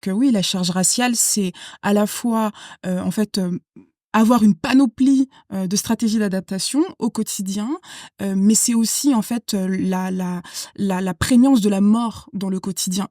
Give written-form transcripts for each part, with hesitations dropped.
oui, la charge raciale, c'est à la fois, en fait, avoir une panoplie, de stratégies d'adaptation au quotidien, mais c'est aussi, en fait, la prégnance de la mort dans le quotidien.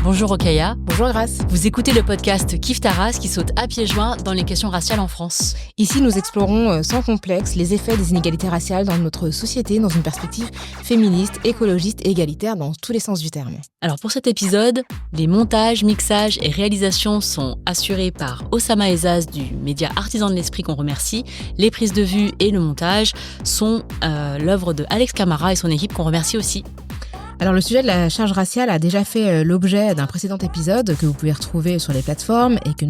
Bonjour Rokhaya. Bonjour Grace. Vous écoutez le podcast Kiffe ta race qui saute à pieds joints dans les questions raciales en France. Ici, nous explorons sans complexe les effets des inégalités raciales dans notre société dans une perspective féministe, écologiste et égalitaire dans tous les sens du terme. Alors pour cet épisode, les montages, mixages et réalisations sont assurés par Osama Ezaz du média Artisan de l'Esprit qu'on remercie. Les prises de vue et le montage sont l'œuvre de Alex Camara et son équipe qu'on remercie aussi. Alors le sujet de la charge raciale a déjà fait l'objet d'un précédent épisode que vous pouvez retrouver sur les plateformes et que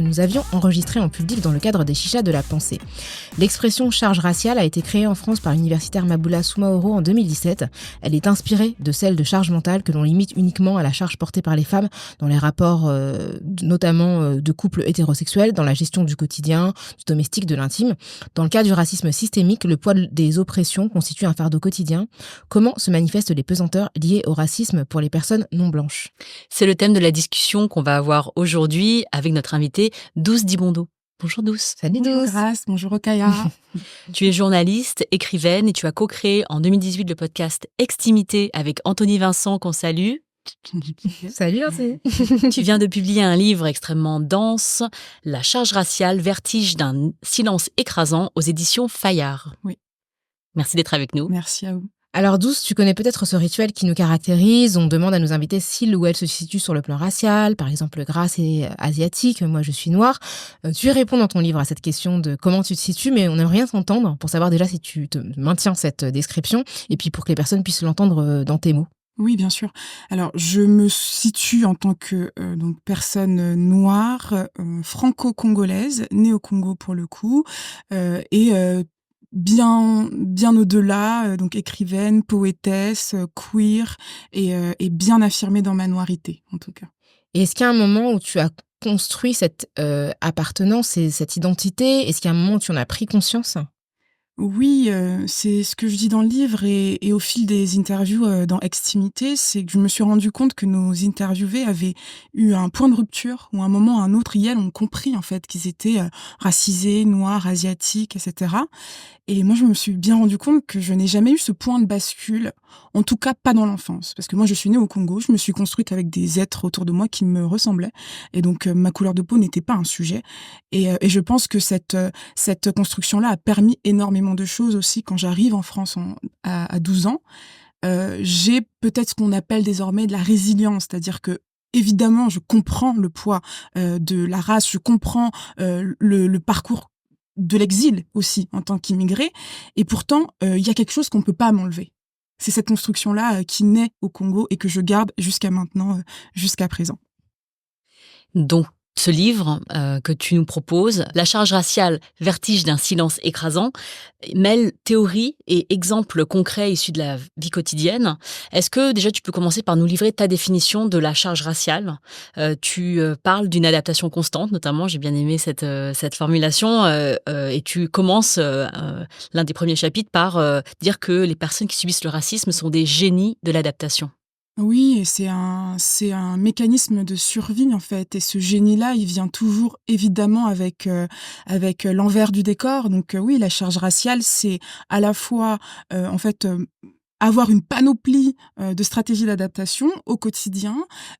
nous avions enregistré en public dans le cadre des Chichas de la pensée. L'expression charge raciale a été créée en France par l'universitaire Maboula Soumaoro en 2017. Elle est inspirée de celle de charge mentale que l'on limite uniquement à la charge portée par les femmes dans les rapports notamment de couples hétérosexuels, dans la gestion du quotidien, du domestique, de l'intime. Dans le cas du racisme systémique, le poids des oppressions constitue un fardeau quotidien. Comment se manifestent les pesanteurs liées au racisme pour les personnes non blanches? C'est le thème de la discussion qu'on va avoir aujourd'hui avec notre invitée Douce Dibondo. Bonjour Douce. Salut Bonjour Douce. Grace, bonjour Rokhaya. Tu es journaliste, écrivaine et tu as co-créé en 2018 le podcast Extimité avec Anthony Vincent qu'on salue. Salut Anthony. Tu viens de publier un livre extrêmement dense, La charge raciale, vertige d'un silence écrasant aux éditions Fayard. Oui. Merci d'être avec nous. Merci à vous. Alors Douce, tu connais peut-être ce rituel qui nous caractérise. On demande à nos invités s'il ou elle se situe sur le plan racial, par exemple Grace est asiatique, moi je suis noire. Tu y réponds dans ton livre à cette question de comment tu te situes, mais on aimerait bien t'entendre pour savoir déjà si tu te maintiens cette description et puis pour que les personnes puissent l'entendre dans tes mots. Oui, bien sûr. Alors, je me situe en tant que donc personne noire, franco-congolaise, née au Congo pour le coup, et bien au-delà, donc écrivaine, poétesse, queer et bien affirmée dans ma noireté, en tout cas. Et est-ce qu'il y a un moment où tu as construit cette appartenance et cette identité? Est-ce qu'il y a un moment où tu en as pris conscience? Oui, c'est ce que je dis dans le livre et au fil des interviews, dans Extimité, c'est que je me suis rendu compte que nos interviewés avaient eu un point de rupture où à un moment ou à un autre, ils ont compris en fait qu'ils étaient, racisés, noirs, asiatiques et cetera. Et moi, je me suis bien rendu compte que je n'ai jamais eu ce point de bascule, en tout cas pas dans l'enfance. Parce que moi, je suis née au Congo, je me suis construite avec des êtres autour de moi qui me ressemblaient. Et donc, ma couleur de peau n'était pas un sujet. Et je pense que cette construction-là a permis énormément de choses aussi quand j'arrive en France à 12 ans. J'ai peut-être ce qu'on appelle désormais de la résilience, c'est-à-dire que évidemment, je comprends le poids de la race, je comprends le parcours de l'exil aussi en tant qu'immigré. Et pourtant, il y a quelque chose qu'on ne peut pas m'enlever. C'est cette construction-là qui naît au Congo et que je garde jusqu'à maintenant, jusqu'à présent. Donc, ce livre que tu nous proposes, La charge raciale, vertige d'un silence écrasant, mêle théorie et exemples concrets issus de la vie quotidienne. Est-ce que déjà tu peux commencer par nous livrer ta définition de la charge raciale? Tu parles d'une adaptation constante, notamment, j'ai bien aimé cette formulation, et tu commences l'un des premiers chapitres par dire que les personnes qui subissent le racisme sont des génies de l'adaptation. Oui, et c'est un mécanisme de survie en fait. Et ce génie-là, il vient toujours évidemment avec l'envers du décor. Donc oui, la charge raciale, c'est à la fois en fait avoir une panoplie de stratégies d'adaptation au quotidien,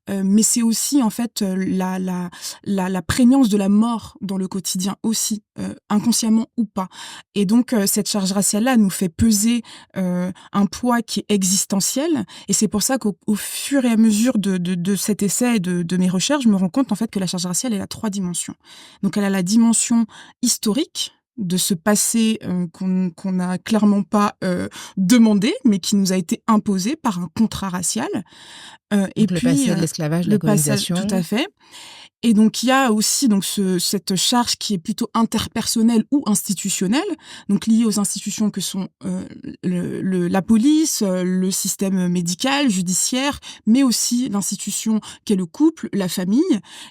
mais c'est aussi en fait la prégnance de la mort dans le quotidien aussi, inconsciemment ou pas. Et donc cette charge raciale-là nous fait peser un poids qui est existentiel. Et c'est pour ça qu'au fur et à mesure de cet essai et de mes recherches, je me rends compte en fait que la charge raciale elle a 3 dimensions. Donc elle a la dimension historique de ce passé qu'on n'a clairement pas demandé, mais qui nous a été imposé par un contrat racial. Et Donc, puis le passé de l'esclavage, de la le passage, colonisation. tout à fait. Et donc il y a aussi donc cette charge qui est plutôt interpersonnelle ou institutionnelle, donc liée aux institutions que sont la police, le système médical, judiciaire, mais aussi l'institution qu'est le couple, la famille.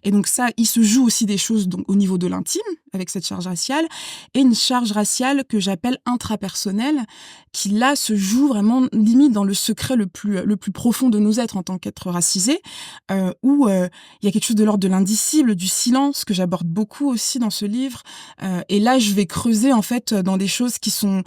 Et donc ça, il se joue aussi des choses donc au niveau de l'intime avec cette charge raciale, et une charge raciale que j'appelle intrapersonnelle, qui là se joue vraiment limite dans le secret le plus profond de nos êtres en tant qu'êtres racisés, où il y a quelque chose de l'ordre de l'indicible, du silence, que j'aborde beaucoup aussi dans ce livre. Et là, je vais creuser en fait dans des choses qui sont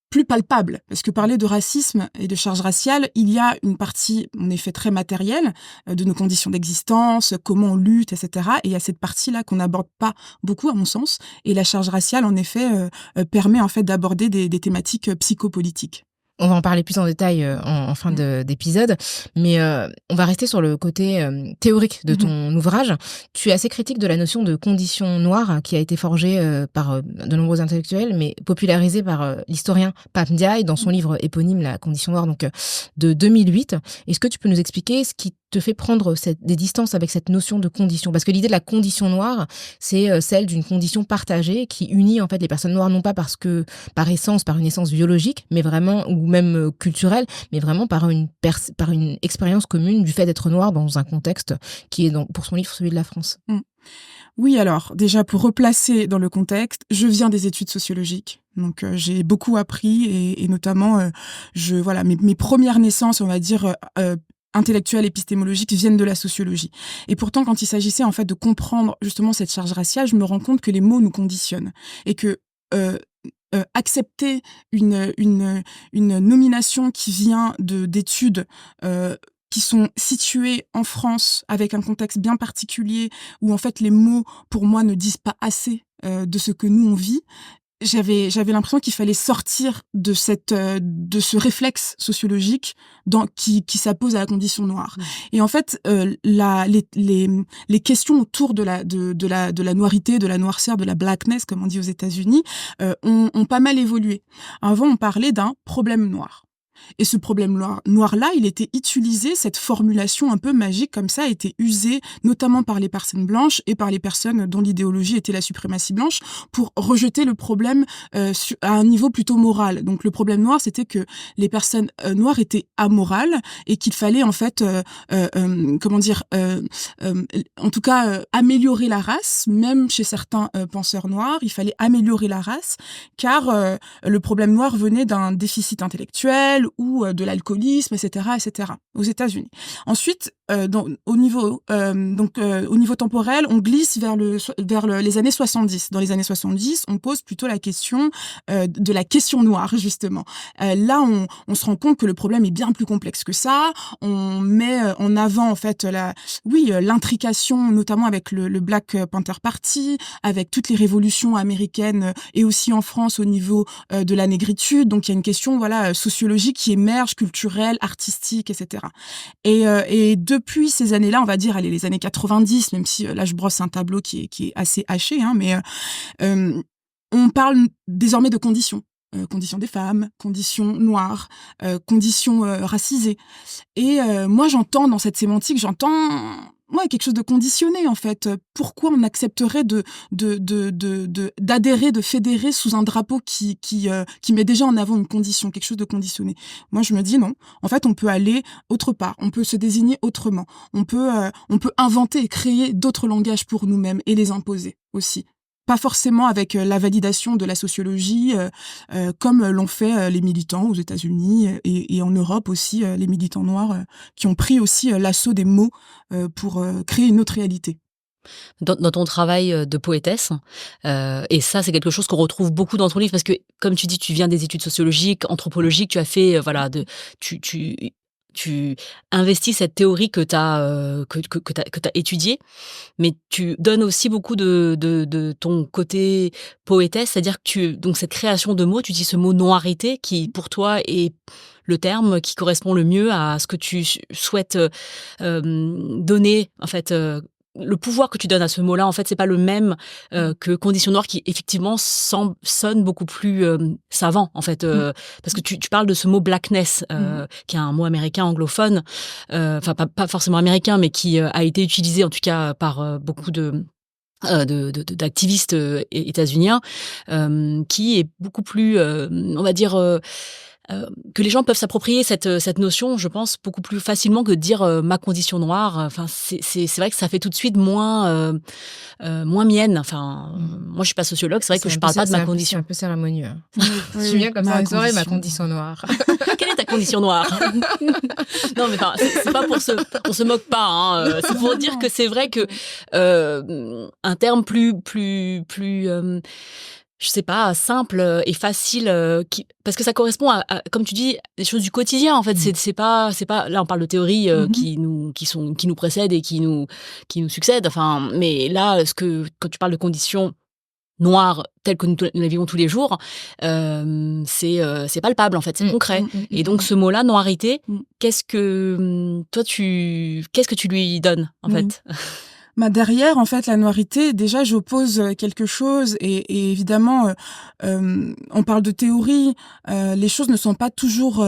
plus palpables. Parce que parler de racisme et de charge raciale, il y a une partie, en effet, très matérielle, de nos conditions d'existence, comment on lutte, etc. Et il y a cette partie-là qu'on n'aborde pas beaucoup, à mon sens. Et la charge raciale, en effet, permet en fait d'aborder des thématiques psychopolitiques. On va en parler plus en détail en fin d'épisode, mais on va rester sur le côté théorique de ton ouvrage. Tu es assez critique de la notion de condition noire qui a été forgée par de nombreux intellectuels, mais popularisée par l'historien Pam Ndiaye dans son livre éponyme La condition noire, donc de 2008. Est-ce que tu peux nous expliquer ce qui te fait prendre des distances avec cette notion de condition? Parce que l'idée de la condition noire, c'est celle d'une condition partagée qui unit en fait les personnes noires, non pas parce que par essence, par une essence biologique, mais vraiment, ou même culturelle, mais vraiment par une expérience commune du fait d'être noir dans un contexte qui est pour son livre celui de la France. Oui, alors déjà pour replacer dans le contexte, je viens des études sociologiques, donc j'ai beaucoup appris et notamment mes premières naissances, on va dire intellectuelles, épistémologiques, viennent de la sociologie. Et pourtant, quand il s'agissait en fait de comprendre justement cette charge raciale, je me rends compte que les mots nous conditionnent et que accepter une nomination qui vient d'études qui sont situées en France avec un contexte bien particulier où en fait les mots pour moi ne disent pas assez de ce que nous on vit. J'avais l'impression qu'il fallait sortir de ce réflexe sociologique qui s'oppose à la condition noire. Et en fait, les questions autour de la noirité, de la noirceur, de la blackness, comme on dit aux États-Unis, ont pas mal évolué. Avant, on parlait d'un problème noir. Et ce problème noir-là, il était utilisé, cette formulation un peu magique comme ça, a été usée notamment par les personnes blanches et par les personnes dont l'idéologie était la suprématie blanche pour rejeter le problème à un niveau plutôt moral. Donc le problème noir, c'était que les personnes noires étaient amorales et qu'il fallait en fait, en tout cas, améliorer la race, même chez certains penseurs noirs, il fallait améliorer la race car le problème noir venait d'un déficit intellectuel ou de l'alcoolisme, etc., aux États-Unis. Ensuite, au niveau temporel, on glisse vers les années 70. Dans les années 70, on pose plutôt la question de la question noire, justement. Là, on se rend compte que le problème est bien plus complexe que ça. On met en avant, en fait, l'intrication, notamment avec le Black Panther Party, avec toutes les révolutions américaines et aussi en France au niveau de la négritude. Donc, il y a une question, sociologique qui émerge, culturelle, artistique, etc. Et depuis ces années-là, on va dire, les années 90, même si là je brosse un tableau qui est assez haché, mais on parle désormais de conditions. Conditions des femmes, conditions noires, conditions racisées. Et moi, j'entends dans cette sémantique, quelque chose de conditionné, en fait. Pourquoi on accepterait d'adhérer, de fédérer sous un drapeau qui met déjà en avant une condition, quelque chose de conditionné? Moi, je me dis non. En fait, on peut aller autre part. On peut se désigner autrement. On peut inventer et créer d'autres langages pour nous-mêmes et les imposer aussi. Pas forcément avec la validation de la sociologie, comme l'ont fait les militants aux États-Unis et en Europe aussi, les militants noirs qui ont pris aussi l'assaut des mots pour créer une autre réalité. Dans ton travail de poétesse, et ça, c'est quelque chose qu'on retrouve beaucoup dans ton livre parce que, comme tu dis, tu viens des études sociologiques, anthropologiques, tu as fait, tu investis cette théorie que tu as étudiée, mais tu donnes aussi beaucoup de ton côté poétesse, c'est-à-dire que donc cette création de mots, tu dis ce mot noirité qui pour toi est le terme qui correspond le mieux à ce que tu souhaites donner en fait le pouvoir que tu donnes à ce mot-là, en fait, c'est pas le même que condition noire, qui effectivement sonne beaucoup plus savant, en fait, parce que tu parles de ce mot blackness, qui est un mot américain anglophone, enfin pas forcément américain, mais qui a été utilisé en tout cas par beaucoup d'activistes états-uniens, qui est beaucoup plus, on va dire, que les gens peuvent s'approprier cette notion, je pense, beaucoup plus facilement que de dire ma condition noire. Enfin, c'est vrai que ça fait tout de suite moins mienne. Enfin, moi, je suis pas sociologue, c'est vrai que je parle pas de ma condition. C'est un peu cérémonieux. Oui, Je suis bien comme ça, soirée, ma condition. condition noire. Quelle est ta condition noire? Non, mais enfin, c'est pas on se moque pas. Hein. C'est pour dire que c'est vrai que un terme plus je sais pas, simple et facile, parce que ça correspond à, comme tu dis, des choses du quotidien. En fait, c'est pas. Là, on parle de théories qui nous précèdent et qui nous succèdent. Enfin, mais là, quand tu parles de conditions noires telles que nous la vivons tous les jours, c'est palpable en fait, c'est concret. Et donc ce mot-là, noirité, qu'est-ce que tu lui donnes en fait? Derrière, en fait, la noirité, déjà, j'oppose quelque chose et évidemment, on parle de théorie, les choses ne sont pas toujours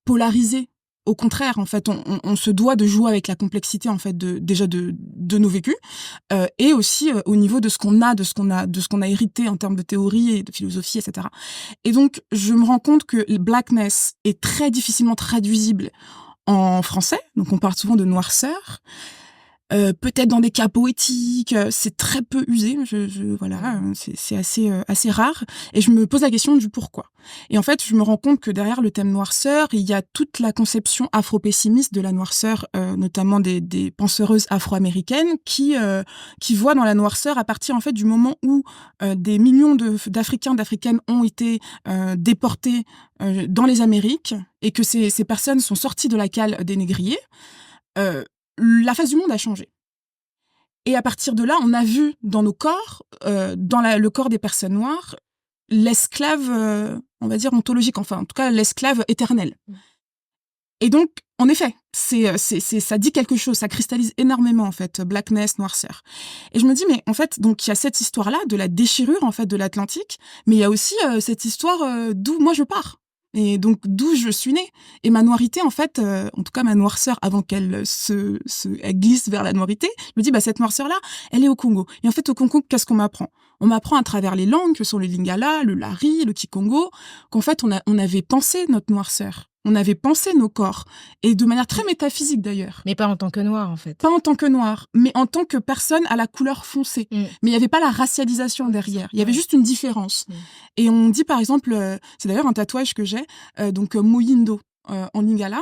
polarisées. Au contraire, en fait, on se doit de jouer avec la complexité, en fait, de nos vécus, et aussi au niveau de ce qu'on a hérité en termes de théorie et de philosophie, etc. Et donc, je me rends compte que le blackness est très difficilement traduisible en français. Donc, on parle souvent de noirceur. Peut-être dans des cas poétiques, c'est très peu usé, voilà, c'est assez rare, et je me pose la question du pourquoi. Et en fait, je me rends compte que derrière le thème noirceur, il y a toute la conception afro-pessimiste de la noirceur, notamment des penseuses afro-américaines qui voient dans la noirceur à partir en fait du moment où des millions d'Africains, d'Africaines ont été déportés dans les Amériques et que ces personnes sont sorties de la cale des négriers. La face du monde a changé. Et à partir de là, on a vu dans nos corps, dans le corps des personnes noires, l'esclave, on va dire, ontologique, enfin, en tout cas, l'esclave éternel. Et donc, en effet, ça dit quelque chose, ça cristallise énormément, en fait, blackness, noirceur. Et je me dis, mais en fait, donc, il y a cette histoire-là de la déchirure, en fait, de l'Atlantique, mais il y a aussi cette histoire d'où moi je pars. Et donc, d'où je suis née. Et ma noirité, en fait, en tout cas ma noirceur, avant qu'elle elle glisse vers la noirité, je me dis, cette noirceur-là, elle est au Congo. Et en fait, au Congo, qu'est-ce qu'on m'apprend? On m'apprend à travers les langues, que sont le lingala, le lari, le kikongo, qu'en fait, on avait pensé notre noirceur. On avait pensé nos corps. Et de manière très métaphysique, d'ailleurs. Mais pas en tant que noir, en fait. Pas en tant que noir, mais en tant que personne à la couleur foncée. Mais il n'y avait pas la racialisation derrière. Il y avait juste une différence. Et on dit, par exemple, c'est d'ailleurs un tatouage que j'ai, donc Moyindo en lingala.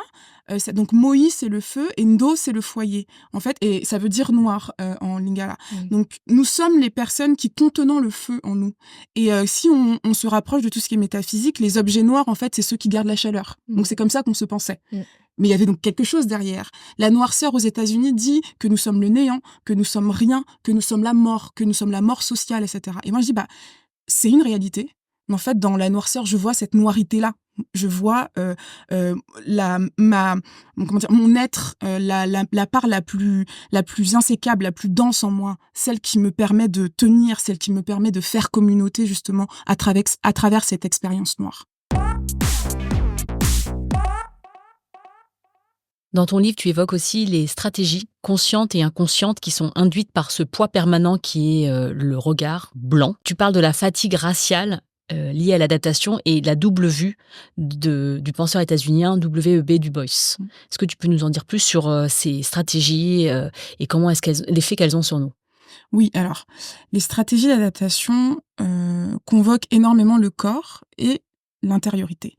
Donc Moï, c'est le feu, et Ndo, c'est le foyer, en fait, et ça veut dire noir en lingala. Donc nous sommes les personnes qui contenons le feu en nous. Et si on se rapproche de tout ce qui est métaphysique, les objets noirs, en fait, c'est ceux qui gardent la chaleur. Donc c'est comme ça qu'on se pensait. Mais il y avait donc quelque chose derrière. La noirceur aux États-Unis dit que nous sommes le néant, que nous sommes rien, que nous sommes la mort sociale, etc. Et moi je dis, c'est une réalité. Mais en fait, dans la noirceur, je vois cette noirité-là. Je vois mon être, la part la plus insécable, la plus dense en moi, celle qui me permet de tenir, celle qui me permet de faire communauté justement à travers cette expérience noire. Dans ton livre, tu évoques aussi les stratégies conscientes et inconscientes qui sont induites par ce poids permanent qui est le regard blanc. Tu parles de la fatigue raciale liée à l'adaptation et la double vue du penseur états-unien W.E.B. Du Bois. Est-ce que tu peux nous en dire plus sur ces stratégies et comment l'effet qu'elles ont sur nous? Oui, alors, les stratégies d'adaptation convoquent énormément le corps et l'intériorité.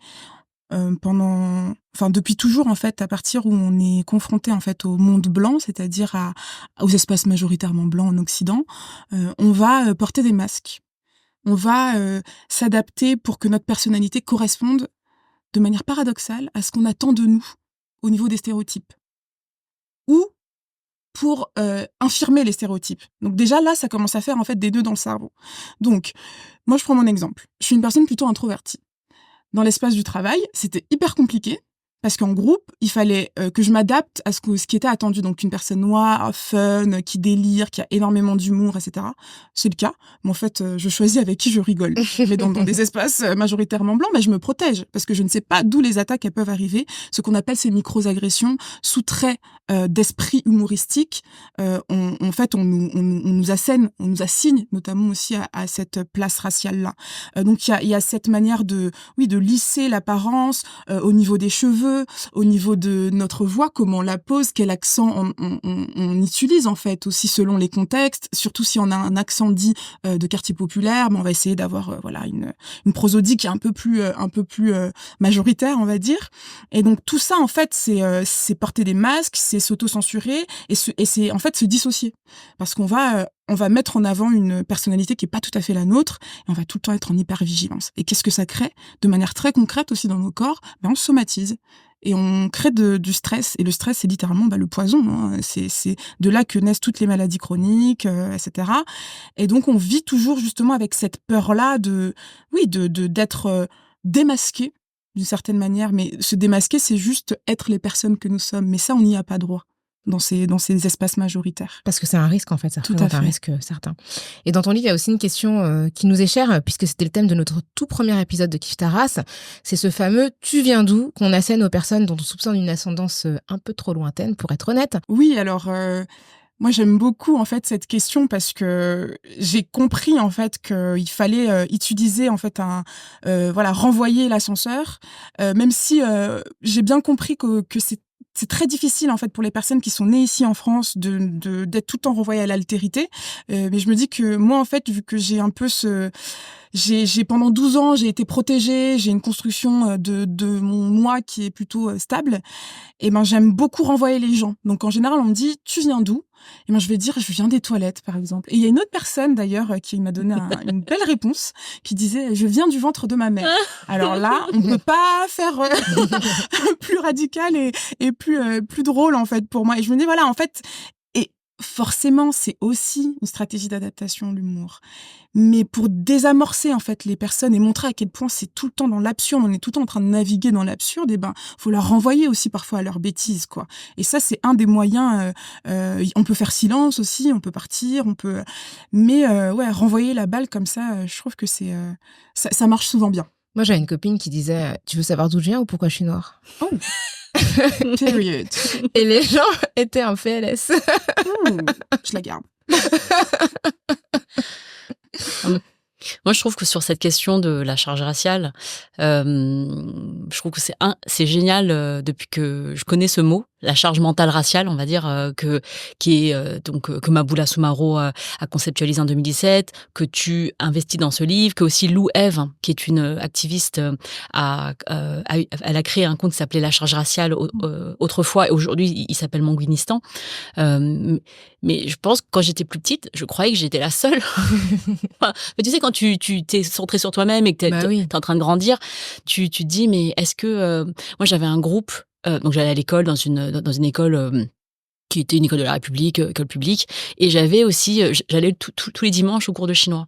Depuis toujours, en fait, à partir où on est confronté, en fait, au monde blanc, c'est-à-dire aux espaces majoritairement blancs en Occident, on va porter des masques. On va s'adapter pour que notre personnalité corresponde de manière paradoxale à ce qu'on attend de nous au niveau des stéréotypes. Ou pour infirmer les stéréotypes. Donc déjà, là, ça commence à faire, en fait, des nœuds dans le cerveau. Donc, moi, je prends mon exemple. Je suis une personne plutôt introvertie. Dans l'espace du travail, c'était hyper compliqué Parce qu'en groupe, il fallait que je m'adapte à ce qui était attendu. Donc, une personne noire, fun, qui délire, qui a énormément d'humour, etc. C'est le cas. Mais en fait, je choisis avec qui je rigole. Mais dans des espaces majoritairement blancs, je me protège. Parce que je ne sais pas d'où les attaques elles peuvent arriver. Ce qu'on appelle ces micro-agressions sous trait d'esprit humoristique. On nous assène, on nous assigne notamment aussi à cette place raciale-là. Donc, il y a cette manière de lisser l'apparence au niveau des cheveux, au niveau de notre voix, comment on la pose, quel accent on utilise en fait aussi selon les contextes, surtout si on a un accent dit de quartier populaire, on va essayer d'avoir une prosodie qui est un peu plus majoritaire, on va dire. Et donc tout ça en fait c'est porter des masques, c'est s'auto-censurer et c'est en fait se dissocier parce qu'on va mettre en avant une personnalité qui est pas tout à fait la nôtre et on va tout le temps être en hypervigilance. Et qu'est-ce que ça crée de manière très concrète aussi dans nos corps? On somatise et on crée du stress. Et le stress, c'est littéralement le poison. Hein. C'est de là que naissent toutes les maladies chroniques, etc. Et donc, on vit toujours justement avec cette peur-là d'être démasqué d'une certaine manière. Mais se démasquer, c'est juste être les personnes que nous sommes. Mais ça, on n'y a pas droit dans ces espaces majoritaires. Parce que c'est un risque, en fait, ça représente un risque certain. Et dans ton livre, il y a aussi une question qui nous est chère, puisque c'était le thème de notre tout premier épisode de Kiffe ta race. C'est ce fameux « tu viens d'où ?» qu'on assène aux personnes dont on soupçonne une ascendance un peu trop lointaine, pour être honnête. Oui, alors... Moi, j'aime beaucoup en fait cette question parce que j'ai compris en fait qu'il fallait utiliser en fait renvoyer l'ascenseur, même si j'ai bien compris que c'est très difficile en fait pour les personnes qui sont nées ici en France d'être tout le temps renvoyées à l'altérité. Mais je me dis que moi en fait, vu que j'ai un peu j'ai pendant 12 ans, j'ai été protégée, j'ai une construction de mon moi qui est plutôt stable. Et j'aime beaucoup renvoyer les gens. Donc en général, on me dit tu viens d'où? Et je vais dire je viens des toilettes par exemple. Et il y a une autre personne d'ailleurs qui m'a donné une belle réponse qui disait je viens du ventre de ma mère. Alors là, on peut pas faire plus radical et plus drôle en fait pour moi. Et je me dis voilà en fait forcément, c'est aussi une stratégie d'adaptation, l'humour. Mais pour désamorcer, en fait, les personnes et montrer à quel point c'est tout le temps dans l'absurde, on est tout le temps en train de naviguer dans l'absurde, faut leur renvoyer aussi parfois à leurs bêtises, quoi. Et ça, c'est un des moyens, on peut faire silence aussi, on peut partir, mais renvoyer la balle comme ça, je trouve que ça marche souvent bien. Moi, j'avais une copine qui disait « tu veux savoir d'où je viens ou pourquoi je suis noire ?» Oh. Period. Et les gens étaient en PLS. Je la garde. Moi, je trouve que sur cette question de la charge raciale, je trouve que c'est génial depuis que je connais ce mot, la charge mentale raciale, on va dire, que Maboula Soumaro a conceptualisé en 2017, que tu investis dans ce livre, que aussi Lou Eve, qui est une activiste, elle a créé un compte qui s'appelait La Charge Raciale autrefois, et aujourd'hui il s'appelle Manguinistan. Mais je pense que quand j'étais plus petite, je croyais que j'étais la seule. Mais tu sais, quand tu t'es centré sur toi-même et que t'es en train de grandir, tu te dis, mais est-ce que... moi, j'avais un groupe, donc j'allais à l'école, dans une école qui était une école de la République, école publique, et j'avais aussi... j'allais tous les dimanches au cours de chinois,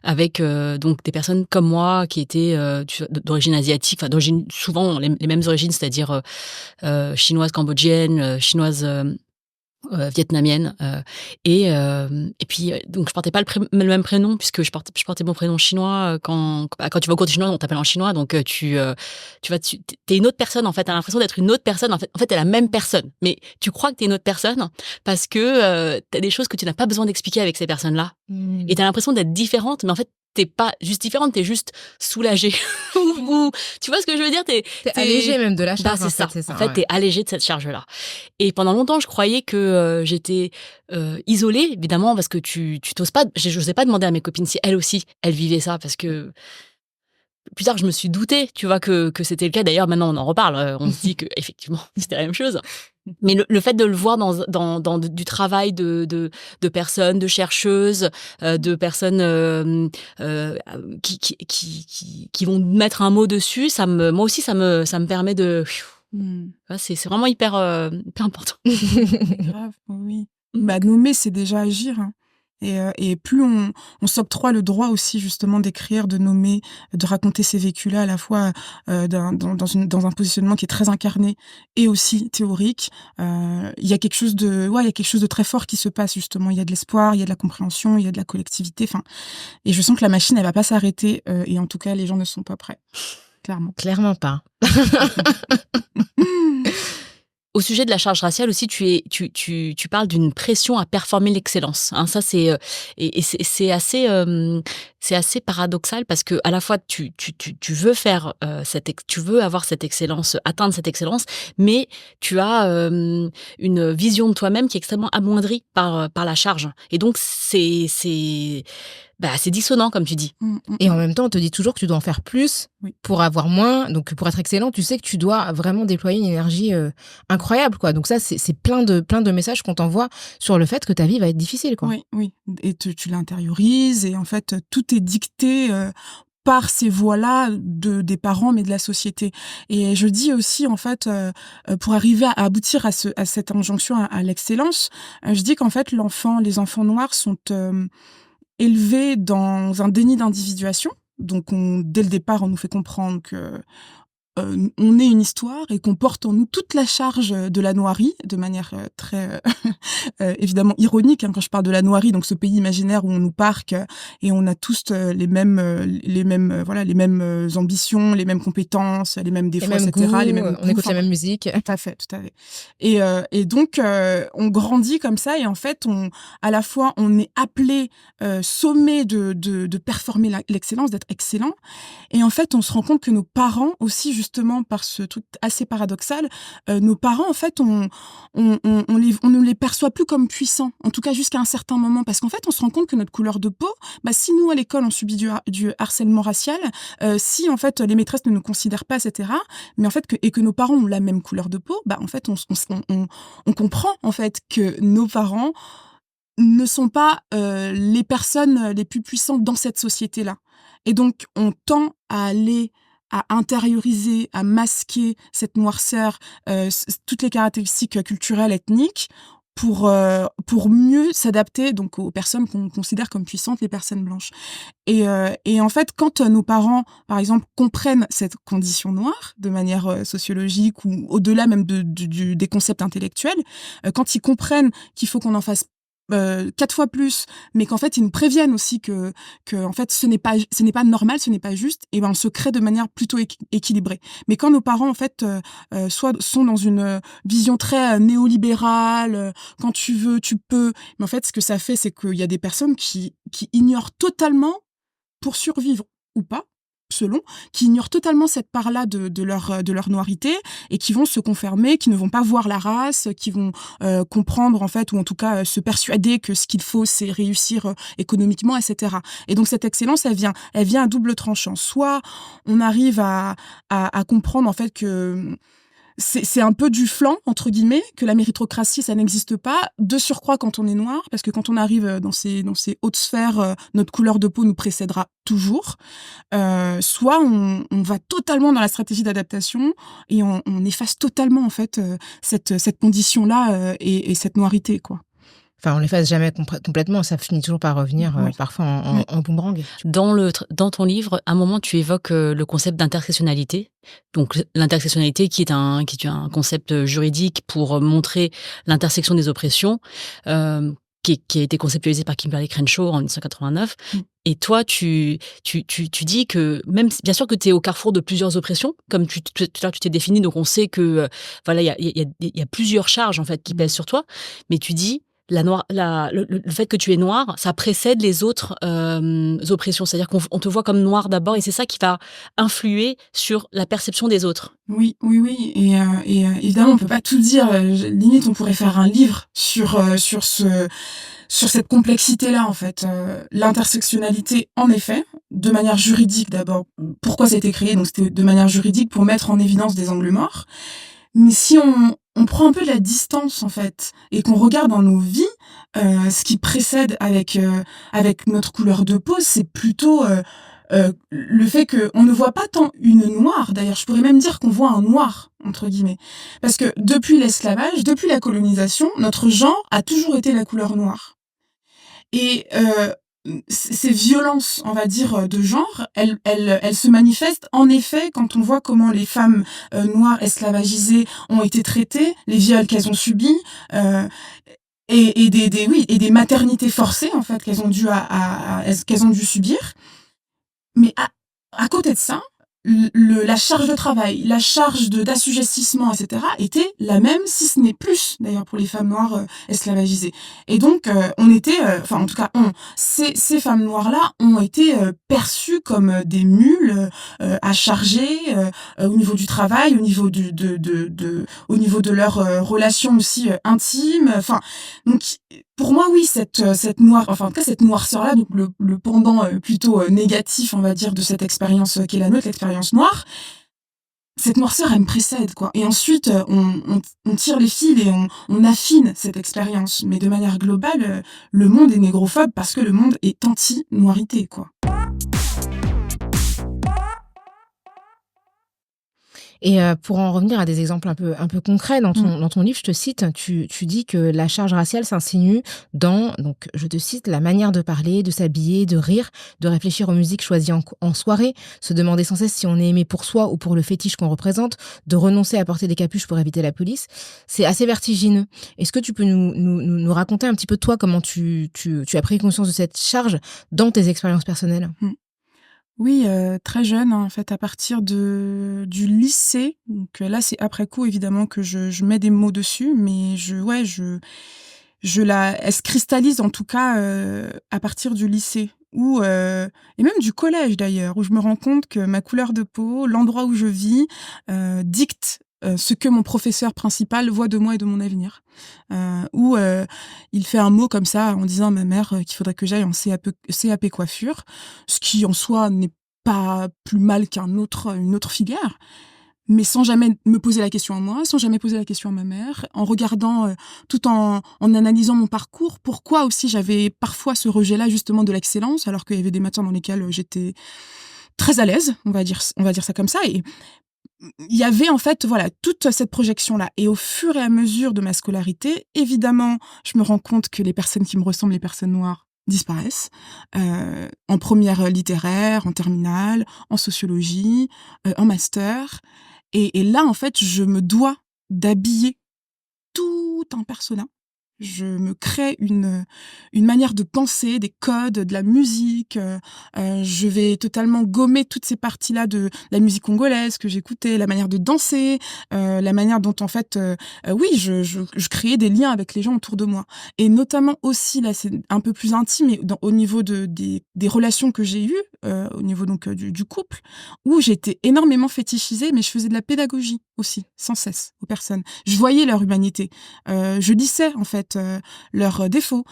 avec donc des personnes comme moi qui étaient d'origine asiatique, enfin d'origine souvent les mêmes origines, c'est-à-dire chinoise, cambodgienne, chinoise... vietnamienne et puis donc je portais pas le même prénom puisque je portais mon prénom chinois quand tu vas au cours de chinois on t'appelle en chinois donc t'es une autre personne en fait, t'as l'impression d'être une autre personne en fait t'es la même personne mais tu crois que t'es une autre personne parce que t'as des choses que tu n'as pas besoin d'expliquer avec ces personnes-là et t'as l'impression d'être différente mais en fait t'es pas juste différente, t'es juste soulagée. ou tu vois ce que je veux dire, t'es allégée même de la charge. C'est ça. En fait, t'es allégée de cette charge-là. Et pendant longtemps, je croyais que j'étais isolée, évidemment, parce que tu t'oses pas. J'osais pas demander à mes copines si elles aussi, elles vivaient ça, parce que plus tard, je me suis doutée, tu vois, que c'était le cas. D'ailleurs, maintenant, on en reparle. On se dit que effectivement, c'était la même chose. Mais le fait de le voir dans du travail de personnes, de chercheuses, de personnes qui vont mettre un mot dessus, moi aussi, ça me permet de. C'est vraiment hyper important. Grave, oui. Nommer, c'est déjà agir. Hein. Et plus on s'octroie le droit aussi justement d'écrire, de nommer, de raconter ces vécus-là à la fois dans un positionnement qui est très incarné et aussi théorique, il y a quelque chose de très fort qui se passe justement. Il y a de l'espoir, il y a de la compréhension, il y a de la collectivité. Enfin, et je sens que la machine, elle va pas s'arrêter. Et en tout cas, les gens ne sont pas prêts, clairement. Clairement pas. Au sujet de la charge raciale aussi, tu parles d'une pression à performer l'excellence. Hein, ça, c'est assez paradoxal parce que à la fois tu veux faire tu veux avoir cette excellence, atteindre cette excellence, mais tu as une vision de toi-même qui est extrêmement amoindrie par la charge. Et donc c'est dissonant comme tu dis. Et en même temps, on te dit toujours que tu dois en faire plus pour avoir moins. Donc, pour être excellent, tu sais que tu dois vraiment déployer une énergie incroyable, quoi. Donc ça, c'est plein de messages qu'on t'envoie sur le fait que ta vie va être difficile, quoi. Oui. Et tu l'intériorises et en fait, tout est dicté par ces voies-là des parents, mais de la société. Et je dis aussi, en fait, pour arriver à aboutir à cette injonction à l'excellence, je dis qu'en fait, les enfants noirs sont élevés dans un déni d'individuation. Donc, dès le départ, on nous fait comprendre que on est une histoire et qu'on porte en nous toute la charge de la noirie, de manière très évidemment ironique, hein, quand je parle de la noirie, donc ce pays imaginaire où on nous parque et on a tous les mêmes ambitions, les mêmes compétences, les mêmes défauts, etc. Les mêmes on écoute la même musique. Tout à fait. Et donc on grandit comme ça et en fait à la fois on est appelé, sommé de performer l'excellence, d'être excellent, et en fait on se rend compte que nos parents aussi, justement par ce truc assez paradoxal, nos parents en fait on ne les perçoit plus comme puissants, en tout cas jusqu'à un certain moment, parce qu'en fait on se rend compte que notre couleur de peau, si nous à l'école on subit du harcèlement racial, si en fait les maîtresses ne nous considèrent pas, etc., mais en fait que nos parents ont la même couleur de peau, en fait on comprend en fait que nos parents ne sont pas les personnes les plus puissantes dans cette société-là. Et donc on tend à intérioriser, à masquer cette noirceur, toutes les caractéristiques culturelles, ethniques, pour mieux s'adapter donc aux personnes qu'on considère comme puissantes, les personnes blanches. Et en fait, quand nos parents, par exemple, comprennent cette condition noire de manière sociologique ou au-delà même des concepts intellectuels, quand ils comprennent qu'il faut qu'on en fasse 4 fois plus, mais qu'en fait ils nous préviennent aussi que en fait ce n'est pas normal, ce n'est pas juste, et on se crée de manière plutôt équilibrée. Mais quand nos parents en fait soit sont dans une vision très néolibérale, quand tu veux tu peux, mais en fait ce que ça fait, c'est qu'il y a des personnes qui ignorent totalement, pour survivre ou pas, selon, qui ignorent totalement cette part-là de leur noirité et qui vont se confermer, qui ne vont pas voir la race, qui vont comprendre en fait, ou en tout cas se persuader que ce qu'il faut c'est réussir économiquement, etc. Et donc cette excellence, elle vient à double tranchant. Soit on arrive à comprendre en fait que c'est un peu du flanc, entre guillemets, que la méritocratie, ça n'existe pas. De surcroît, quand on est noir, parce que quand on arrive dans ces hautes sphères, notre couleur de peau nous précédera toujours. Soit on va totalement dans la stratégie d'adaptation et on efface totalement, en fait, cette condition-là et cette noirité, quoi. Enfin, on l'efface jamais complètement, ça finit toujours par revenir parfois en boomerang. Dans ton livre, à un moment, tu évoques le concept d'intersectionnalité. Donc, l'intersectionnalité qui est un concept juridique pour montrer l'intersection des oppressions, qui a été conceptualisé par Kimberlé Crenshaw en 1989. Et toi, tu dis que même, bien sûr que tu es au carrefour de plusieurs oppressions, comme tu t'es défini, donc on sait que voilà, il y a plusieurs charges en fait qui pèsent sur toi, mais tu dis le fait que tu es noir, ça précède les autres oppressions. C'est-à-dire qu'on te voit comme noir d'abord et c'est ça qui va influer sur la perception des autres. Oui. Et évidemment, on peut pas tout dire. Limite, on pourrait faire un livre sur cette complexité-là, en fait. L'intersectionnalité, en effet, de manière juridique d'abord. Pourquoi ça a été créé? Donc, c'était de manière juridique pour mettre en évidence des angles morts. Mais si on prend un peu de la distance, en fait, et qu'on regarde dans nos vies, ce qui précède avec notre couleur de peau, c'est plutôt le fait qu'on ne voit pas tant une noire. D'ailleurs, je pourrais même dire qu'on voit un noir, entre guillemets. Parce que depuis l'esclavage, depuis la colonisation, notre genre a toujours été la couleur noire. Et ces violences, on va dire, de genre, elles se manifestent en effet quand on voit comment les femmes noires esclavagisées ont été traitées, les viols qu'elles ont subis, et des maternités forcées en fait qu'elles ont dû subir. Mais à côté de ça, la charge de travail, la charge d'assujettissement, etc., était la même, si ce n'est plus, d'ailleurs, pour les femmes noires esclavagisées. Et donc, ces femmes noires-là ont été perçues comme des mules à charger au niveau du travail, au niveau au niveau de leurs relations aussi intimes. Enfin, donc, pour moi, oui, cette noirceur-là, donc le pendant plutôt négatif, on va dire, de cette expérience qui est la nôtre, l'expérience noire, cette noirceur, elle me précède, quoi. Et ensuite, on tire les fils et on affine cette expérience. Mais de manière globale, le monde est négrophobe parce que le monde est anti-noirité, quoi. Et pour en revenir à des exemples un peu concrets, dans ton livre, je te cite, tu dis que la charge raciale s'insinue dans, donc je te cite, la manière de parler, de s'habiller, de rire, de réfléchir aux musiques choisies en soirée, se demander sans cesse si on est aimé pour soi ou pour le fétiche qu'on représente, de renoncer à porter des capuches pour éviter la police. C'est assez vertigineux. Est-ce que tu peux nous raconter un petit peu toi comment tu as pris conscience de cette charge dans tes expériences personnelles? Oui, très jeune, hein, en fait, à partir du lycée. Donc là, c'est après coup, évidemment, que je mets des mots dessus, mais elle se cristallise en tout cas à partir du lycée et même du collège d'ailleurs, où je me rends compte que ma couleur de peau, l'endroit où je vis, dicte ce que mon professeur principal voit de moi et de mon avenir. Il fait un mot comme ça en disant à ma mère qu'il faudrait que j'aille en CAP coiffure, ce qui en soi n'est pas plus mal une autre filière, mais sans jamais me poser la question à moi, sans jamais poser la question à ma mère, en regardant, tout en analysant mon parcours, pourquoi aussi j'avais parfois ce rejet-là justement de l'excellence, alors qu'il y avait des matières dans lesquelles j'étais très à l'aise, on va dire ça comme ça. Et il y avait en fait, voilà, toute cette projection-là. Et au fur et à mesure de ma scolarité, évidemment, je me rends compte que les personnes qui me ressemblent, les personnes noires, disparaissent. En première littéraire, en terminale, en sociologie, en master. Et là, en fait, je me dois d'habiller tout un persona. Je me crée une manière de penser, des codes, de la musique. Je vais totalement gommer toutes ces parties-là de la musique congolaise que j'écoutais, la manière de danser, la manière dont en fait, oui, je créais des liens avec les gens autour de moi. Et notamment aussi, là, c'est un peu plus intime, mais au niveau des relations que j'ai eues, au niveau donc du couple, où j'étais énormément fétichisée, mais je faisais de la pédagogie aussi, sans cesse, aux personnes. Je voyais leur humanité. Je lissais en fait leurs défauts,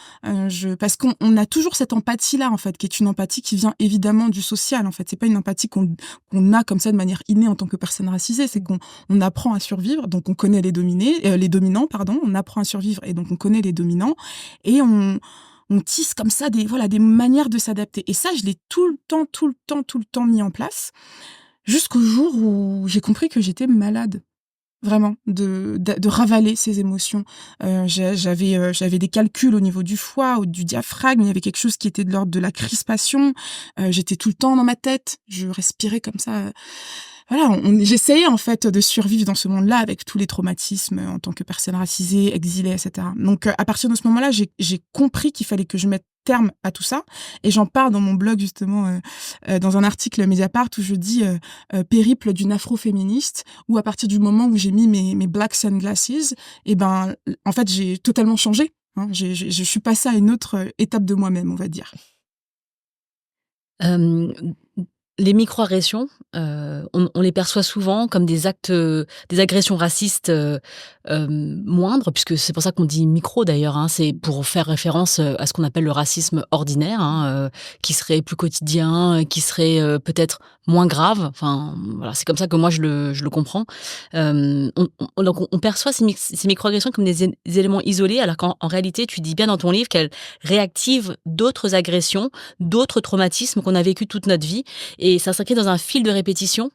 parce qu'on a toujours cette empathie-là en fait, qui est une empathie qui vient évidemment du social en fait. C'est pas une empathie qu'on a comme ça de manière innée en tant que personne racisée, c'est qu'on apprend à survivre, donc on connaît les dominants, pardon, on apprend à survivre et donc on connaît les dominants et on tisse comme ça des manières de s'adapter. Et ça, je l'ai tout le temps mis en place, jusqu'au jour où j'ai compris que j'étais malade. Vraiment, de ravaler ces émotions. J'avais des calculs au niveau du foie, du diaphragme, il y avait quelque chose qui était de l'ordre de la crispation. J'étais tout le temps dans ma tête, je respirais comme ça. Voilà, j'essayais en fait de survivre dans ce monde-là avec tous les traumatismes en tant que personne racisée, exilée, etc. Donc à partir de ce moment-là, j'ai compris qu'il fallait que je mette terme à tout ça, et j'en parle dans mon blog justement dans un article Mediapart où je dis périple d'une afroféministe, où à partir du moment où j'ai mis mes black sunglasses, et ben en fait j'ai totalement changé, hein. Je suis passée à une autre étape de moi-même, on va dire. Les microagressions, on les perçoit souvent comme des actes, des agressions racistes moindres, puisque c'est pour ça qu'on dit micro d'ailleurs, hein, c'est pour faire référence à ce qu'on appelle le racisme ordinaire, hein, qui serait plus quotidien, qui serait peut-être moins grave. Enfin, voilà, c'est comme ça que moi je le comprends. Donc on perçoit ces microagressions comme des éléments isolés, alors qu'en réalité, tu dis bien dans ton livre qu'elles réactivent d'autres agressions, d'autres traumatismes qu'on a vécu toute notre vie. Et ça s'inscrit dans un fil de répétition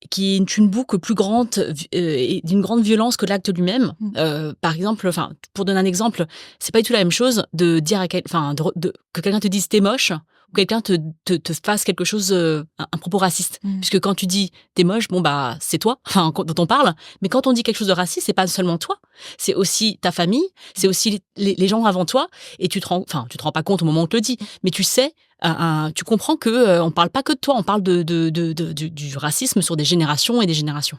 qui est une boucle plus grande et d'une grande violence que l'acte lui-même. Par exemple, enfin, pour donner un exemple, c'est pas du tout la même chose de dire que quelqu'un te dise t'es moche ou quelqu'un te fasse quelque chose, un propos raciste. Puisque quand tu dis t'es moche, bon bah c'est toi, enfin dont on parle. Mais quand on dit quelque chose de raciste, c'est pas seulement toi, c'est aussi ta famille, c'est aussi les gens avant toi. Et tu te rends pas compte au moment où on te le dit, mais tu sais. Tu comprends que on parle pas que de toi, on parle du racisme sur des générations et des générations.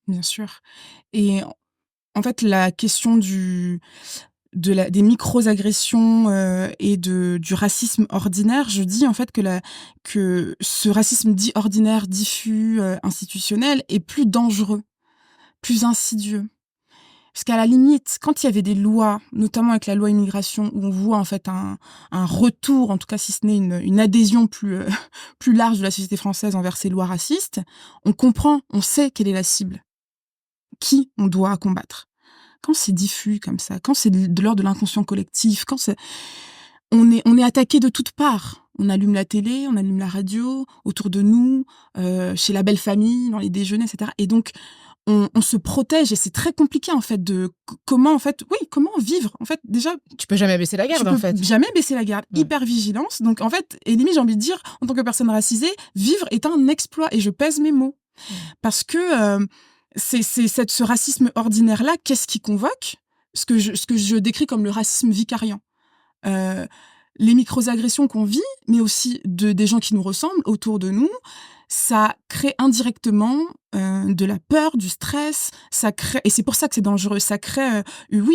Bien sûr. Et en fait, la question des micro-agressions et du racisme ordinaire, je dis en fait que ce racisme dit ordinaire, diffus, institutionnel est plus dangereux, plus insidieux. Parce qu'à la limite, quand il y avait des lois, notamment avec la loi immigration, où on voit en fait un retour, en tout cas si ce n'est une adhésion plus large de la société française envers ces lois racistes, on comprend, on sait quelle est la cible, qui on doit combattre. Quand c'est diffus comme ça, quand c'est de l'ordre de l'inconscient collectif, on est attaqué de toutes parts. On allume la télé, on allume la radio, autour de nous, chez la belle famille, dans les déjeuners, etc. Et donc, on se protège et c'est très compliqué en fait comment vivre en fait déjà tu peux jamais baisser la garde en fait. Jamais baisser la garde, hyper vigilance. Donc en fait, et limite j'ai envie de dire en tant que personne racisée, vivre est un exploit et je pèse mes mots parce que c'est ce racisme ordinaire là, qu'est-ce qui convoque ce que je décris comme le racisme vicariant. Les micro-agressions qu'on vit, mais aussi des gens qui nous ressemblent autour de nous, ça crée indirectement de la peur, du stress, et c'est pour ça que c'est dangereux, ça crée,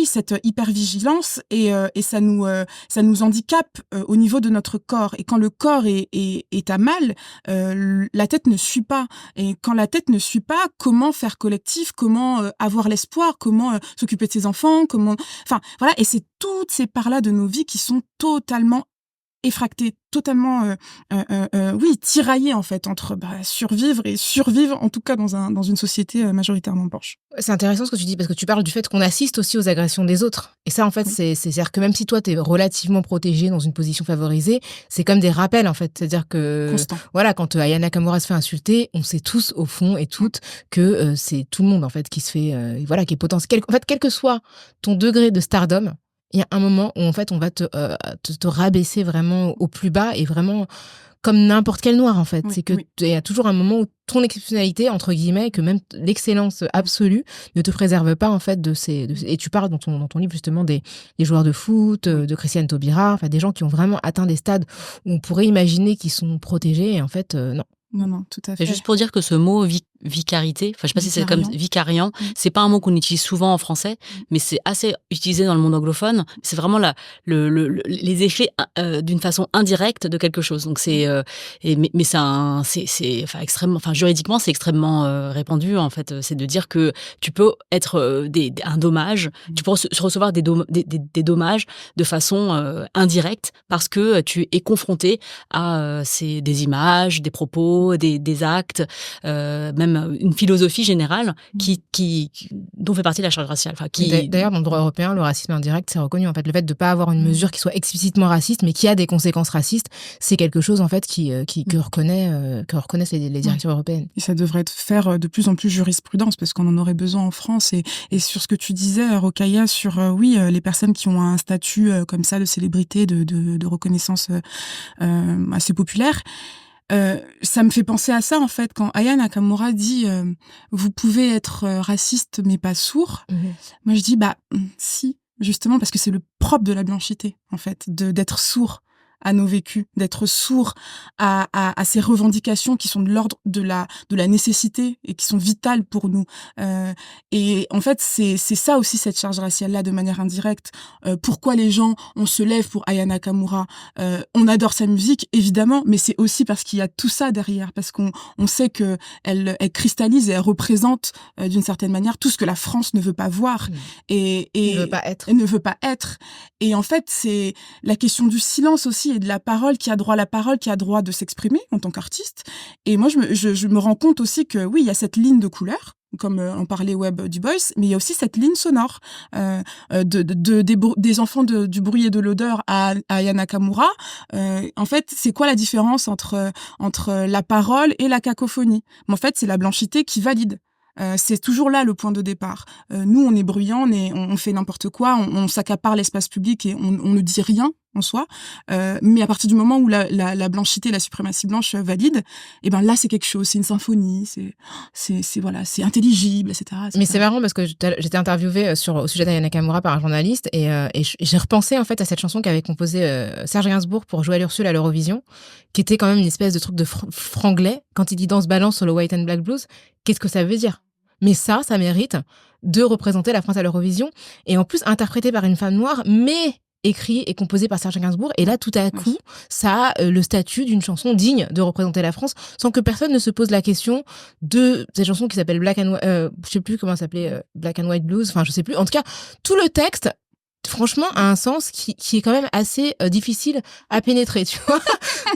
cette hypervigilance et ça nous handicape au niveau de notre corps. Et quand le corps est à mal, la tête ne suit pas. Et quand la tête ne suit pas, comment faire collectif, comment avoir l'espoir, comment s'occuper de ses enfants, voilà. Et c'est toutes ces parts-là de nos vies qui sont totalement effracté, totalement tiraillé en fait entre survivre et survivre, en tout cas dans une société majoritairement blanche. C'est intéressant ce que tu dis parce que tu parles du fait qu'on assiste aussi aux agressions des autres. Et ça en fait c'est-à-dire que même si toi t'es relativement protégé dans une position favorisée, c'est comme des rappels en fait. C'est-à-dire que constant. Voilà, quand Aya Nakamura se fait insulter, on sait tous au fond et toutes que c'est tout le monde en fait qui se fait qui est potentiel. En fait, quel que soit ton degré de stardom, il y a un moment où en fait on va te rabaisser vraiment au plus bas et vraiment comme n'importe quel noir en fait. C'est que il y a toujours un moment où ton exceptionnalité entre guillemets, que même l'excellence absolue ne te préserve pas en fait et tu parles dans ton livre justement des joueurs de foot, de Christiane Taubira, enfin des gens qui ont vraiment atteint des stades où on pourrait imaginer qu'ils sont protégés et en fait non. Non, tout à fait. Et juste pour dire que ce mot vicarité, enfin je sais pas si c'est comme vicariant, c'est pas un mot qu'on utilise souvent en français, mais c'est assez utilisé dans le monde anglophone. C'est vraiment les effets d'une façon indirecte de quelque chose. Donc c'est mais c'est extrêmement, juridiquement c'est extrêmement répandu en fait. C'est de dire que tu peux être un dommage, tu peux recevoir des dommages de façon indirecte parce que tu es confronté à des images, des propos, des actes, même une philosophie générale dont fait partie la charge raciale. D'ailleurs, dans le droit européen, le racisme indirect, c'est reconnu. En fait, le fait de ne pas avoir une mesure qui soit explicitement raciste, mais qui a des conséquences racistes, c'est quelque chose en fait que reconnaissent les directives européennes. Et ça devrait faire de plus en plus jurisprudence, parce qu'on en aurait besoin en France. Et sur ce que tu disais, Rokhaya, sur les personnes qui ont un statut comme ça de célébrité, de reconnaissance assez populaire. Ça me fait penser à ça en fait quand Aya Nakamura dit vous pouvez être raciste mais pas sourd. Moi je dis si, justement parce que c'est le propre de la blanchité en fait, d'être sourd à nos vécus, d'être sourd à ces revendications qui sont de l'ordre de la nécessité et qui sont vitales pour nous. Et en fait, c'est ça aussi, cette charge raciale-là, de manière indirecte. Pourquoi les gens, on se lève pour Aya Nakamura, on adore sa musique, évidemment, mais c'est aussi parce qu'il y a tout ça derrière, parce qu'on sait que elle cristallise et elle représente d'une certaine manière tout ce que la France ne veut pas voir et ne veut pas être. Et ne veut pas être. Et en fait, c'est la question du silence aussi et de la parole, qui a droit à la parole, qui a droit de s'exprimer en tant qu'artiste. Et moi, je me rends compte aussi que oui, il y a cette ligne de couleur comme en parlait Webb Du Bois, mais il y a aussi cette ligne sonore des enfants du bruit et de l'odeur à Aya Nakamura. En fait, c'est quoi la différence entre la parole et la cacophonie? Mais en fait, c'est la blanchité qui valide. C'est toujours là le point de départ. Nous, on est bruyants, on fait n'importe quoi, on s'accapare l'espace public et on ne dit rien en soi. Mais à partir du moment où la blanchité, la suprématie blanche valide, et ben là, c'est quelque chose, c'est une symphonie, c'est voilà, c'est intelligible, etc. Mais c'est marrant parce que j'étais interviewée au sujet d'Aya Nakamura par un journaliste et j'ai repensé en fait à cette chanson qu'avait composée Serge Gainsbourg pour Joël Ursule à l'Eurovision, qui était quand même une espèce de truc de franglais. Quand il dit dans ce balance sur le White and Black Blues, qu'est-ce que ça veut dire? Mais ça mérite de représenter la France à l'Eurovision et en plus interprété par une femme noire, mais écrit et composé par Serge Gainsbourg. Et là, tout à coup, ça a le statut d'une chanson digne de représenter la France, sans que personne ne se pose la question de cette chanson qui s'appelle Black and White, je sais plus comment ça s'appelait, Black and White Blues, enfin, je sais plus. En tout cas, tout le texte, franchement, a un sens qui est quand même assez difficile à pénétrer, tu vois.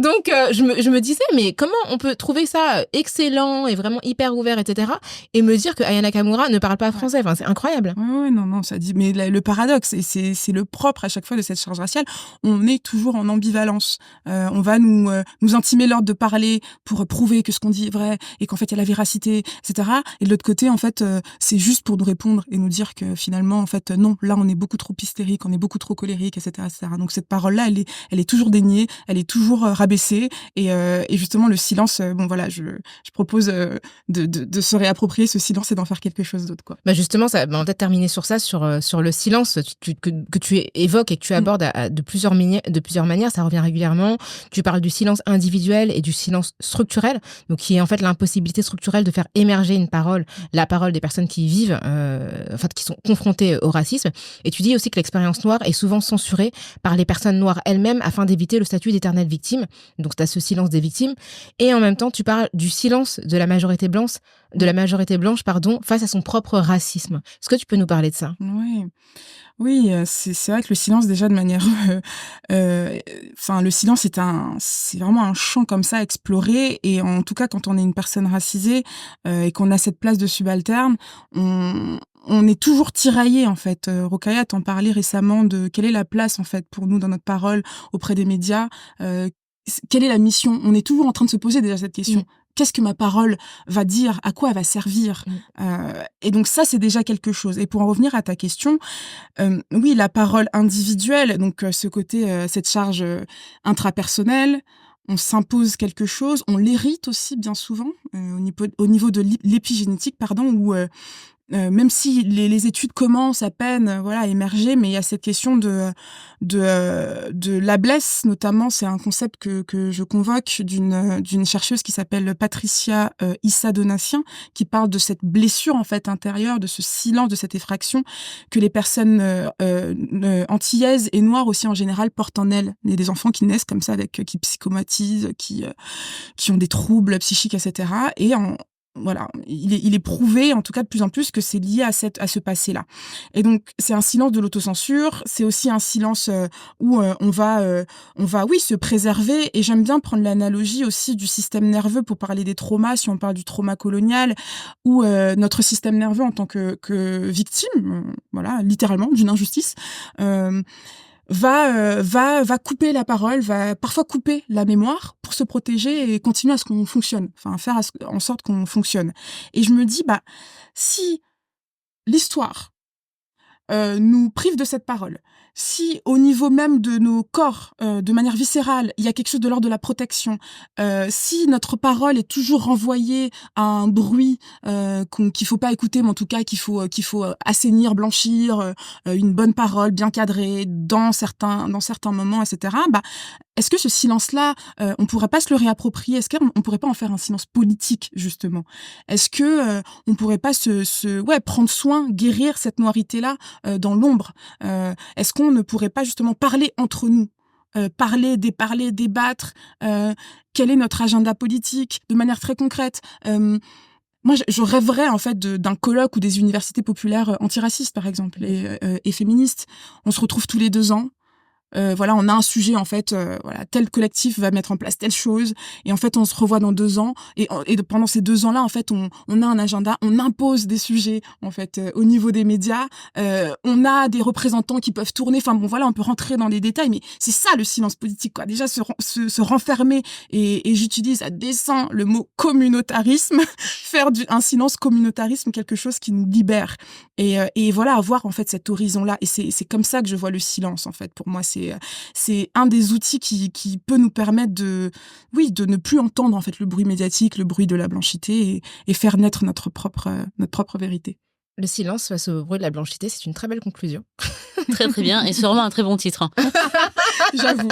Donc, je me disais, mais comment on peut trouver ça excellent et vraiment hyper ouvert, etc. et me dire que Aya Nakamura ne parle pas français. Enfin, c'est incroyable. Oui, non, ça dit. Mais le paradoxe, et c'est le propre à chaque fois de cette charge raciale, on est toujours en ambivalence. On va nous intimer l'ordre de parler pour prouver que ce qu'on dit est vrai et qu'en fait, il y a la véracité, etc. Et de l'autre côté, en fait, c'est juste pour nous répondre et nous dire que finalement, en fait, non, là, on est beaucoup trop hystérique, on est beaucoup trop colérique, etc., etc. Donc cette parole-là, elle est toujours déniée, elle est toujours rabaissée, et justement le silence. Bon voilà, je propose de se réapproprier ce silence et d'en faire quelque chose d'autre, quoi. Bah justement, ça, on va peut-être terminer sur ça, sur le silence que tu évoques et que tu abordes de plusieurs manières. Ça revient régulièrement. Tu parles du silence individuel et du silence structurel, donc qui est en fait l'impossibilité structurelle de faire émerger une parole, la parole des personnes qui vivent, enfin qui sont confrontées au racisme. Et tu dis aussi que l'expérience noire est souvent censurée par les personnes noires elles-mêmes afin d'éviter le statut d'éternelle victime. Donc, tu as ce silence des victimes. Et en même temps, tu parles du silence de la majorité blanche, face à son propre racisme. Est-ce que tu peux nous parler de ça? Oui, c'est vrai que le silence, déjà, de manière, le silence c'est vraiment un champ comme ça à explorer, et en tout cas, quand on est une personne racisée, et qu'on a cette place de subalterne, on est toujours tiraillé, en fait. Rokhaya t'en parlait récemment de quelle est la place, en fait, pour nous dans notre parole auprès des médias. Quelle est la mission? On est toujours en train de se poser déjà cette question. Qu'est-ce que ma parole va dire? À quoi elle va servir? Et donc ça, c'est déjà quelque chose. Et pour en revenir à ta question, oui, la parole individuelle, donc ce côté, cette charge intrapersonnelle, on s'impose quelque chose, on l'hérite aussi bien souvent, au niveau de l'épigénétique, où même si les études commencent à peine, à émerger, mais il y a cette question de l'ablesse, notamment. C'est un concept que je convoque d'une chercheuse qui s'appelle Patricia Issa Donatien, qui parle de cette blessure, en fait, intérieure, de ce silence, de cette effraction que les personnes antillaises et noires aussi en général portent en elles. Il y a des enfants qui naissent comme ça, qui psychomatisent, qui ont des troubles psychiques, etc. Et voilà, il est prouvé, en tout cas de plus en plus, que c'est lié à ce passé-là. Et donc, c'est un silence de l'autocensure, c'est aussi un silence où on va, oui, se préserver. Et j'aime bien prendre l'analogie aussi du système nerveux pour parler des traumas, si on parle du trauma colonial, où notre système nerveux en tant que victime, littéralement, d'une injustice, va couper la parole, va parfois couper la mémoire pour se protéger et continuer à ce qu'on fonctionne, faire en sorte qu'on fonctionne. Et je me dis, si l'histoire nous prive de cette parole, si au niveau même de nos corps, de manière viscérale, il y a quelque chose de l'ordre de la protection, si notre parole est toujours renvoyée à un bruit qu'il faut pas écouter, mais en tout cas qu'il faut assainir, blanchir, une bonne parole bien cadrée dans certains moments, etc. Est-ce que ce silence-là, on pourrait pas se le réapproprier? Est-ce qu'on pourrait pas en faire un silence politique, justement? Est-ce que on pourrait pas prendre soin, guérir cette noirité-là dans l'ombre? Est-ce qu'on ne pourrait pas justement parler entre nous? Parler, débattre, quel est notre agenda politique de manière très concrète? Moi, je rêverais en fait d'un colloque ou des universités populaires antiracistes, par exemple, et féministes. On se retrouve tous les 2 ans. voilà, on a un sujet en fait, voilà, tel collectif va mettre en place telle chose, et en fait on se revoit dans 2 ans, et pendant ces 2 ans-là, en fait, on a un agenda, on impose des sujets en fait au niveau des médias, on a des représentants qui peuvent tourner. Enfin bon, voilà, on peut rentrer dans les détails, mais c'est ça le silence politique, quoi. Déjà se renfermer, et j'utilise à dessein le mot communautarisme, faire un silence communautarisme, quelque chose qui nous libère, et voilà, avoir en fait cet horizon-là. Et c'est comme ça que je vois le silence en fait. Pour moi, c'est un des outils qui peut nous permettre de ne plus entendre en fait le bruit médiatique, le bruit de la blanchité, et faire naître notre propre vérité. Le silence face au bruit de la blanchité, c'est une très belle conclusion. Très très bien, et c'est vraiment un très bon titre. J'avoue.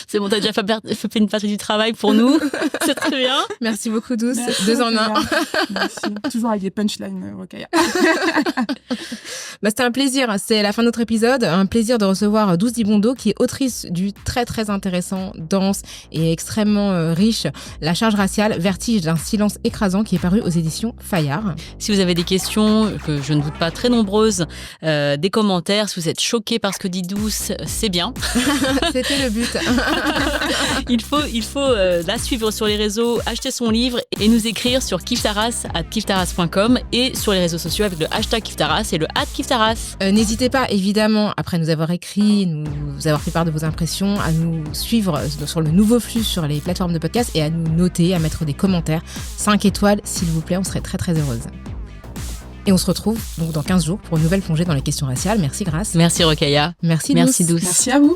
C'est bon, t'as déjà fait une partie du travail pour nous. C'est très bien. Merci beaucoup, Douce. Merci, 2 en 1. Merci. Toujours avec des punchlines, Rokhaya. C'était un plaisir. C'est la fin de notre épisode. Un plaisir de recevoir Douce Dibondo, qui est autrice du très très intéressant, dense et extrêmement riche La charge raciale, vertige d'un silence écrasant, qui est paru aux éditions Fayard. Si vous avez des questions, que je ne doute pas très nombreuses, des commentaires, si vous êtes choqués par ce que dit Douce, c'est bien. C'était le but. Il faut la suivre sur les réseaux, acheter son livre et nous écrire sur kiftaras@kiftaras.com et sur les réseaux sociaux avec le hashtag Kiftaras et le @Kiftaras. N'hésitez pas, évidemment, après nous avoir écrit, nous avoir fait part de vos impressions, à nous suivre sur le nouveau flux sur les plateformes de podcast et à nous noter, à mettre des commentaires. 5 étoiles, s'il vous plaît, on serait très très heureuse. Et on se retrouve donc dans 15 jours pour une nouvelle plongée dans les questions raciales. Merci Grace. Merci Rokhaya. Merci Douce. Merci à vous.